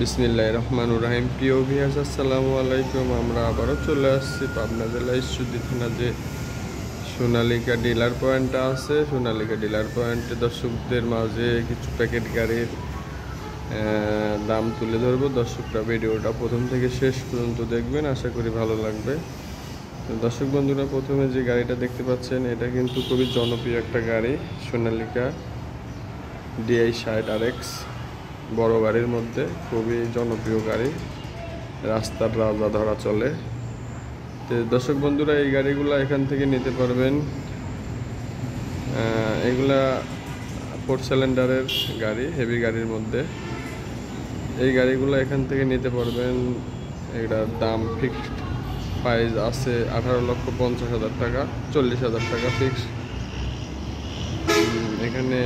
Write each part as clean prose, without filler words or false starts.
বিসমিল্লাহির রহমানির রহিম। প্রিয় ভিউয়ার্স, আসসালামু আলাইকুম। আমরা আবারও চলে আসছি পাবনা জেলার ঈশ্বরদী থানা যে সোনালিকা ডিলার পয়েন্টটা আছে, সোনালিকা ডিলার পয়েন্টে দর্শকদের মাঝে কিছু প্যাকেট গাড়ির দাম তুলে ধরবো। দর্শকরা ভিডিওটা প্রথম থেকে শেষ পর্যন্ত দেখবেন, আশা করি ভালো লাগবে। দর্শক বন্ধুরা, প্রথমে যে গাড়িটা দেখতে পাচ্ছেন এটা কিন্তু খুবই জনপ্রিয় একটা গাড়ি, সোনালিকা DI60 RX। বড় গাড়ির মধ্যে খুবই জনপ্রিয় গাড়ি, রাস্তার রাজা ধরা চলে। তো দর্শক বন্ধুরা, এই গাড়িগুলো এখান থেকে নিতে পারবেন। এগুলা 4 সিলিন্ডারের গাড়ি, হেভি গাড়ির মধ্যে। এই গাড়িগুলো এখান থেকে নিতে পারবেন। এটার দাম ফিক্সড প্রাইস আছে 18,50,000 টাকা, 40,000 টাকা ফিক্সড। এখানে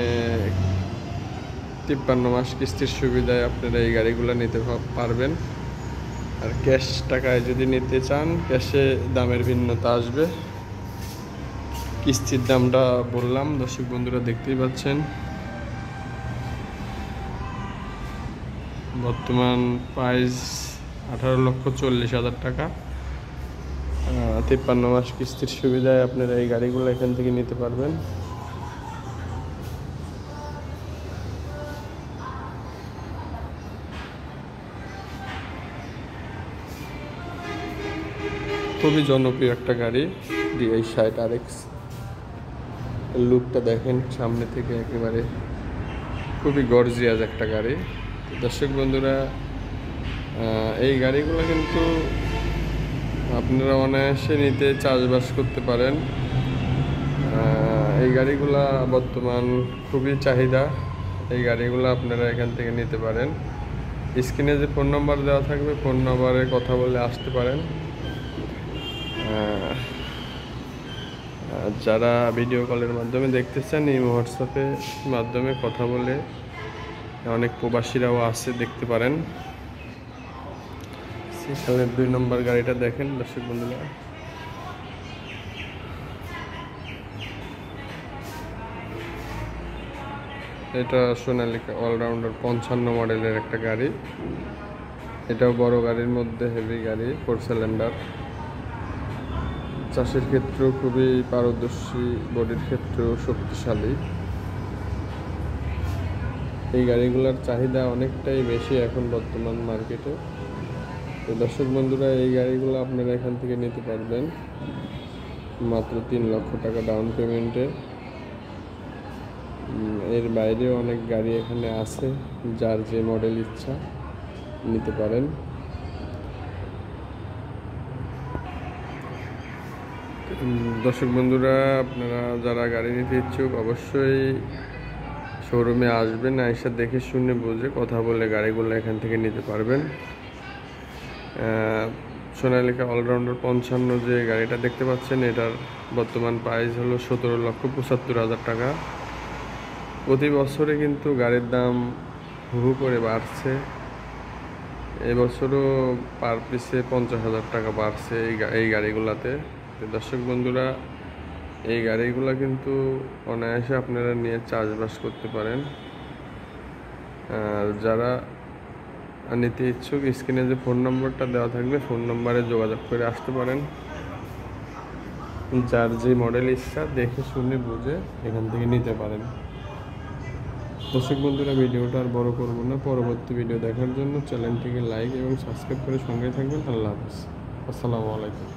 53 মাস কিস্তির সুবিধায় আপনারা এই গাড়িগুলো নিতে পারবেন। আর ক্যাশ টাকায় যদি নিতে চান, ক্যাশে দামের ভিন্নতা আসবে। কিস্তির দামটা বললাম, দর্শক বন্ধুরা দেখতেই পাচ্ছেন। বর্তমান প্রাইস 18,40,000 টাকা। 53 মাস কিস্তির সুবিধায় আপনারা এই গাড়িগুলো এখান থেকে নিতে পারবেন। খুবই জনপ্রিয় একটা গাড়ি, DI60 RX। লুকটা দেখেন সামনে থেকে, একেবারে খুবই গর্জিয়াস একটা গাড়ি। দর্শক বন্ধুরা, এই গাড়িগুলো কিন্তু আপনারা অনায়াসে নিতে চাষবাস করতে পারেন। এই গাড়িগুলা বর্তমান খুবই চাহিদা। এই গাড়িগুলো আপনারা এখান থেকে নিতে পারেন। স্ক্রিনে যে ফোন নাম্বার দেওয়া থাকবে, ফোন নাম্বারে কথা বলে আসতে পারেন। যারা ভিডিও কলের মাধ্যমে দেখতেছেন, এই হোয়াটসঅ্যাপের মাধ্যমে কথা বলে, অনেক প্রবাসীরাও আছে, দেখতে পারেন। সেখানে 2 নম্বর গাড়িটা দেখেন দর্শক বন্ধুরা। এটা সোনালিকা অলরাউন্ডার 55 মডেলের একটা গাড়ি। এটাও বড় গাড়ির মধ্যে হেভি গাড়ি, 4 সিলিন্ডার। চাষের ক্ষেত্রেও খুবই পারদর্শী, বডির ক্ষেত্রেও শক্তিশালী। এই গাড়িগুলোর চাহিদা অনেকটাই বেশি এখন বর্তমান মার্কেটে। তো দর্শক বন্ধুরা, এই গাড়িগুলো আপনারা এখান থেকে নিতে পারবেন মাত্র 3 লক্ষ টাকা ডাউন পেমেন্টে। এর বাইরেও অনেক গাড়ি এখানে আছে, যার যে মডেল ইচ্ছা নিতে পারেন। দর্শক বন্ধুরা, আপনারা যারা গাড়ি নিতে ইচ্ছুক, অবশ্যই শোরুমে আসবেন, এসে দেখে শুনে বুঝে কথা বলে গাড়িগুলো এখান থেকে নিতে পারবেন। সোনালিকা অলরাউন্ডার 55 যে গাড়িটা দেখতে পাচ্ছেন, এটার বর্তমান প্রাইস হলো 17,75,000 টাকা। প্রতি বছরে কিন্তু গাড়ির দাম হু করে বাড়ছে। এবছরও পার পিসে 50,000 টাকা বাড়ছে এই গাড়িগুলোতে। দর্শক বন্ধুরা, এই গাড়িগুলো কিন্তু অনায়াসে আপনারা নিয়ে চাষবাস করতে পারেন। আর যারা নিতে ইচ্ছুক, স্ক্রিনে যে ফোন নম্বরটা দেওয়া থাকবে, ফোন নম্বরে যোগাযোগ করে আসতে পারেন। যার যে মডেল ইচ্ছা দেখে শুনে বুঝে এখান থেকে নিতে পারেন। দর্শক বন্ধুরা, ভিডিওটা আর বড় করব না। পরবর্তী ভিডিও দেখার জন্য চ্যানেলটিকে লাইক এবং সাবস্ক্রাইব করে সঙ্গে থাকবেন। আল্লাহ হাফেজ, আসসালামু আলাইকুম।